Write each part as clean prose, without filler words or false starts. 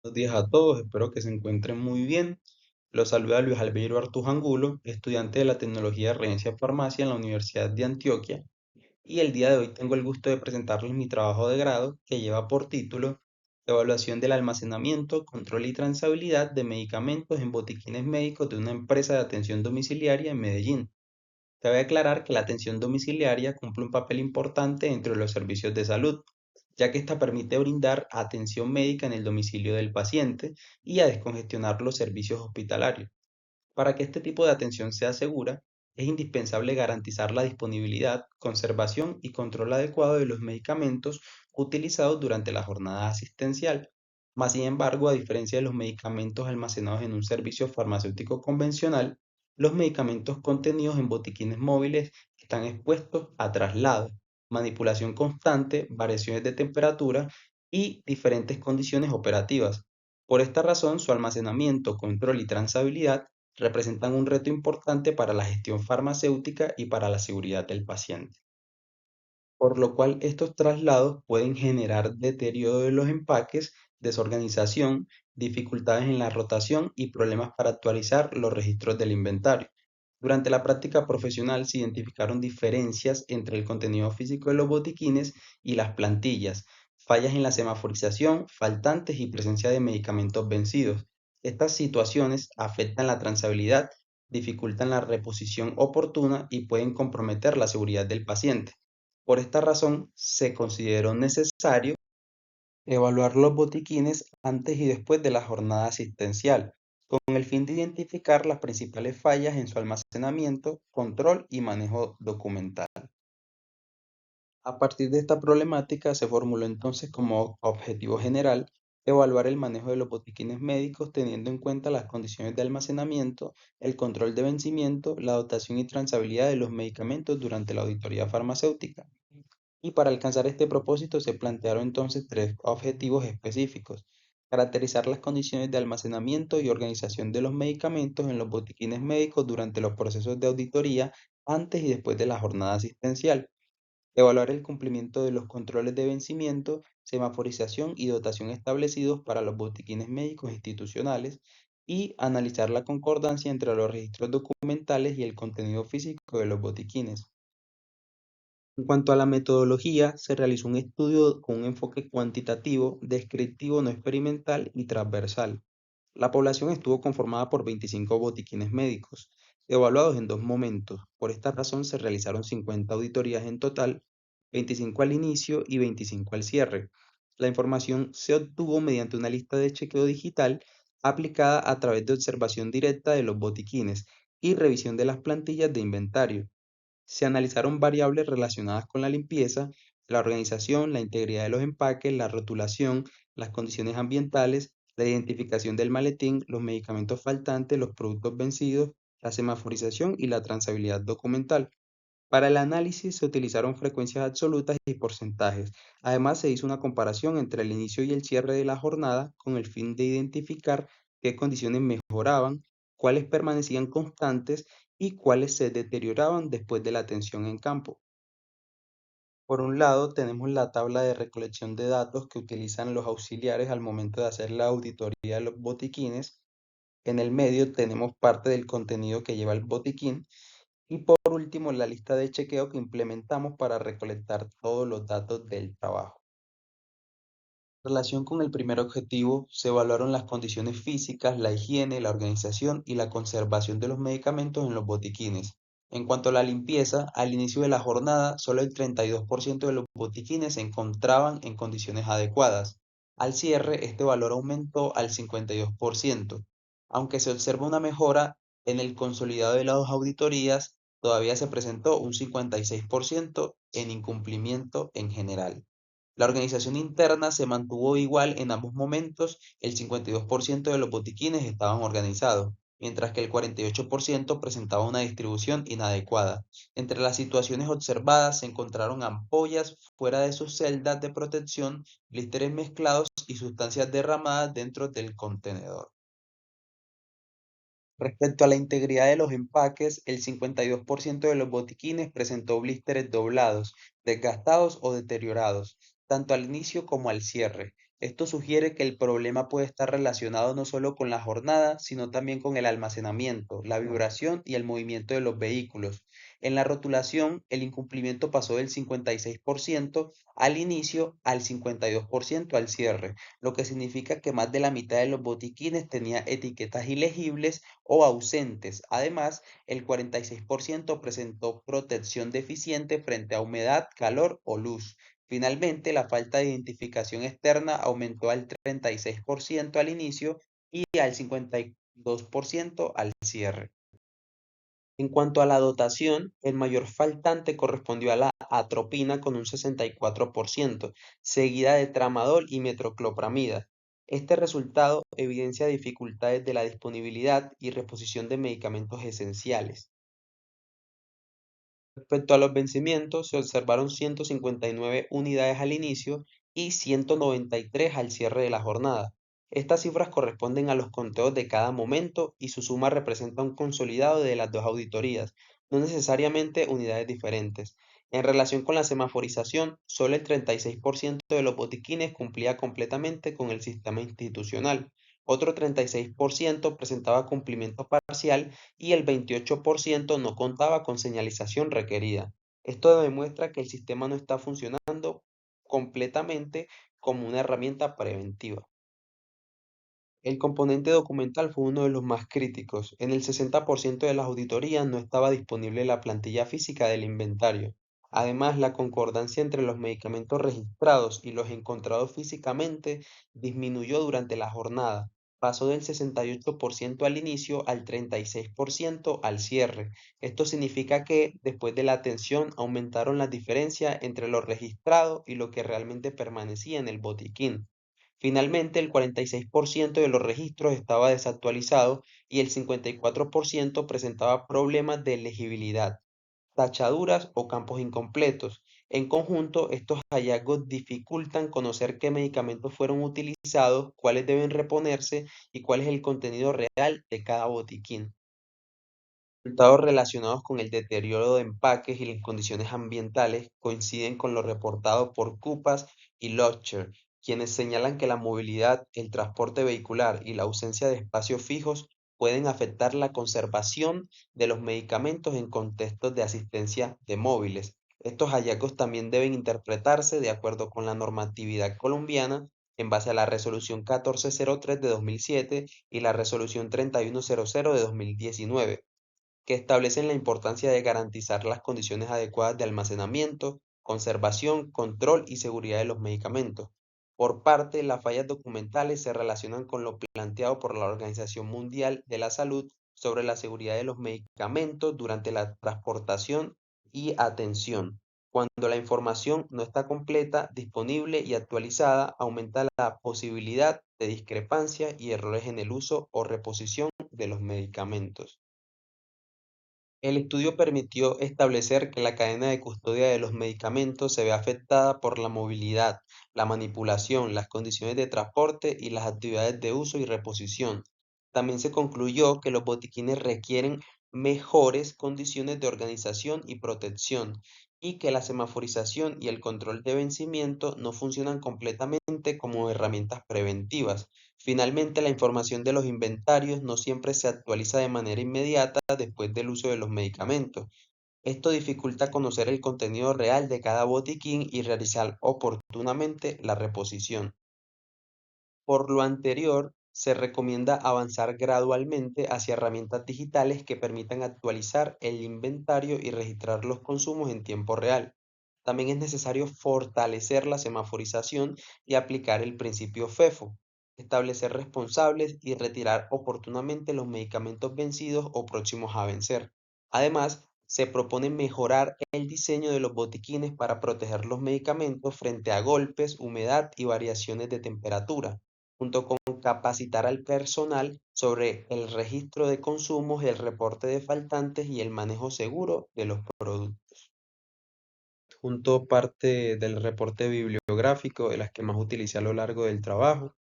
Buenos días a todos, espero que se encuentren muy bien. Los saluda Luis Albeiro Artuz Angulo, estudiante de la tecnología de Regencia Farmacia en la Universidad de Antioquia, y el día de hoy tengo el gusto de presentarles mi trabajo de grado que lleva por título Evaluación del almacenamiento, control y trazabilidad de medicamentos en botiquines médicos de una empresa de atención domiciliaria en Medellín. Cabe aclarar que la atención domiciliaria cumple un papel importante entre los servicios de salud, ya que esta permite brindar atención médica en el domicilio del paciente y a descongestionar los servicios hospitalarios. Para que este tipo de atención sea segura, es indispensable garantizar la disponibilidad, conservación y control adecuado de los medicamentos utilizados durante la jornada asistencial. Más sin embargo, a diferencia de los medicamentos almacenados en un servicio farmacéutico convencional, los medicamentos contenidos en botiquines móviles están expuestos a traslado, manipulación constante, variaciones de temperatura y diferentes condiciones operativas. Por esta razón, su almacenamiento, control y trazabilidad representan un reto importante para la gestión farmacéutica y para la seguridad del paciente, por lo cual estos traslados pueden generar deterioro de los empaques, desorganización, dificultades en la rotación y problemas para actualizar los registros del inventario. Durante la práctica profesional se identificaron diferencias entre el contenido físico de los botiquines y las plantillas, fallas en la semaforización, faltantes y presencia de medicamentos vencidos. Estas situaciones afectan la trazabilidad, dificultan la reposición oportuna y pueden comprometer la seguridad del paciente. Por esta razón, se consideró necesario evaluar los botiquines antes y después de la jornada asistencial, con el fin de identificar las principales fallas en su almacenamiento, control y manejo documental. A partir de esta problemática se formuló entonces como objetivo general evaluar el manejo de los botiquines médicos teniendo en cuenta las condiciones de almacenamiento, el control de vencimiento, la dotación y trazabilidad de los medicamentos durante la auditoría farmacéutica. Y para alcanzar este propósito se plantearon entonces tres objetivos específicos: caracterizar las condiciones de almacenamiento y organización de los medicamentos en los botiquines médicos durante los procesos de auditoría antes y después de la jornada asistencial, evaluar el cumplimiento de los controles de vencimiento, semaforización y dotación establecidos para los botiquines médicos institucionales y analizar la concordancia entre los registros documentales y el contenido físico de los botiquines. En cuanto a la metodología, se realizó un estudio con un enfoque cuantitativo, descriptivo, no experimental y transversal. La población estuvo conformada por 25 botiquines médicos, evaluados en dos momentos. Por esta razón se realizaron 50 auditorías en total, 25 al inicio y 25 al cierre. La información se obtuvo mediante una lista de chequeo digital aplicada a través de observación directa de los botiquines y revisión de las plantillas de inventario. Se analizaron variables relacionadas con la limpieza, la organización, la integridad de los empaques, la rotulación, las condiciones ambientales, la identificación del maletín, los medicamentos faltantes, los productos vencidos, la semaforización y la trazabilidad documental. Para el análisis se utilizaron frecuencias absolutas y porcentajes. Además, se hizo una comparación entre el inicio y el cierre de la jornada con el fin de identificar qué condiciones mejoraban, cuáles permanecían constantes y cuáles se deterioraban después de la atención en campo. Por un lado, tenemos la tabla de recolección de datos que utilizan los auxiliares al momento de hacer la auditoría de los botiquines. En el medio tenemos parte del contenido que lleva el botiquín y por último, la lista de chequeo que implementamos para recolectar todos los datos del trabajo. En relación con el primer objetivo, se evaluaron las condiciones físicas, la higiene, la organización y la conservación de los medicamentos en los botiquines. En cuanto a la limpieza, al inicio de la jornada, solo el 32% de los botiquines se encontraban en condiciones adecuadas. Al cierre, este valor aumentó al 52%. Aunque se observa una mejora en el consolidado de las auditorías, todavía se presentó un 56% en incumplimiento en general. La organización interna se mantuvo igual en ambos momentos, el 52% de los botiquines estaban organizados, mientras que el 48% presentaba una distribución inadecuada. Entre las situaciones observadas se encontraron ampollas fuera de sus celdas de protección, blísteres mezclados y sustancias derramadas dentro del contenedor. Respecto a la integridad de los empaques, el 52% de los botiquines presentó blísteres doblados, desgastados o deteriorados, tanto al inicio como al cierre. Esto sugiere que el problema puede estar relacionado no solo con la jornada, sino también con el almacenamiento, la vibración y el movimiento de los vehículos. En la rotulación, el incumplimiento pasó del 56% al inicio al 52% al cierre, lo que significa que más de la mitad de los botiquines tenía etiquetas ilegibles o ausentes. Además, el 46% presentó protección deficiente frente a humedad, calor o luz. Finalmente, la falta de identificación externa aumentó al 36% al inicio y al 52% al cierre. En cuanto a la dotación, el mayor faltante correspondió a la atropina con un 64%, seguida de tramadol y metoclopramida. Este resultado evidencia dificultades de la disponibilidad y reposición de medicamentos esenciales. Respecto a los vencimientos, se observaron 159 unidades al inicio y 193 al cierre de la jornada. Estas cifras corresponden a los conteos de cada momento y su suma representa un consolidado de las dos auditorías, no necesariamente unidades diferentes. En relación con la semaforización, solo el 36% de los botiquines cumplía completamente con el sistema institucional. Otro 36% presentaba cumplimiento parcial y el 28% no contaba con señalización requerida. Esto demuestra que el sistema no está funcionando completamente como una herramienta preventiva. El componente documental fue uno de los más críticos. En el 60% de las auditorías no estaba disponible la plantilla física del inventario. Además, la concordancia entre los medicamentos registrados y los encontrados físicamente disminuyó durante la jornada. Pasó del 68% al inicio al 36% al cierre. Esto significa que, después de la atención, aumentaron las diferencias entre lo registrado y lo que realmente permanecía en el botiquín. Finalmente, el 46% de los registros estaba desactualizado y el 54% presentaba problemas de legibilidad, tachaduras o campos incompletos. En conjunto, estos hallazgos dificultan conocer qué medicamentos fueron utilizados, cuáles deben reponerse y cuál es el contenido real de cada botiquín. Resultados relacionados con el deterioro de empaques y las condiciones ambientales coinciden con lo reportado por Kupas y Locher, quienes señalan que la movilidad, el transporte vehicular y la ausencia de espacios fijos pueden afectar la conservación de los medicamentos en contextos de asistencia de móviles. Estos hallazgos también deben interpretarse de acuerdo con la normatividad colombiana en base a la Resolución 1403 de 2007 y la Resolución 3100 de 2019, que establecen la importancia de garantizar las condiciones adecuadas de almacenamiento, conservación, control y seguridad de los medicamentos. Por parte, las fallas documentales se relacionan con lo planteado por la Organización Mundial de la Salud sobre la seguridad de los medicamentos durante la transportación y atención. Cuando la información no está completa, disponible y actualizada, aumenta la posibilidad de discrepancia y errores en el uso o reposición de los medicamentos. El estudio permitió establecer que la cadena de custodia de los medicamentos se ve afectada por la movilidad, la manipulación, las condiciones de transporte y las actividades de uso y reposición. También se concluyó que los botiquines requieren mejores condiciones de organización y protección y que la semaforización y el control de vencimiento no funcionan completamente como herramientas preventivas. Finalmente, la información de los inventarios no siempre se actualiza de manera inmediata después del uso de los medicamentos. Esto dificulta conocer el contenido real de cada botiquín y realizar oportunamente la reposición. Por lo anterior, se recomienda avanzar gradualmente hacia herramientas digitales que permitan actualizar el inventario y registrar los consumos en tiempo real. También es necesario fortalecer la semaforización y aplicar el principio FEFO, establecer responsables y retirar oportunamente los medicamentos vencidos o próximos a vencer. Además, se propone mejorar el diseño de los botiquines para proteger los medicamentos frente a golpes, humedad y variaciones de temperatura, junto con capacitar al personal sobre el registro de consumos, el reporte de faltantes y el manejo seguro de los productos. Junto parte del reporte bibliográfico de las que más utilicé a lo largo del trabajo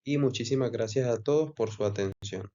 y muchísimas gracias a todos por su atención.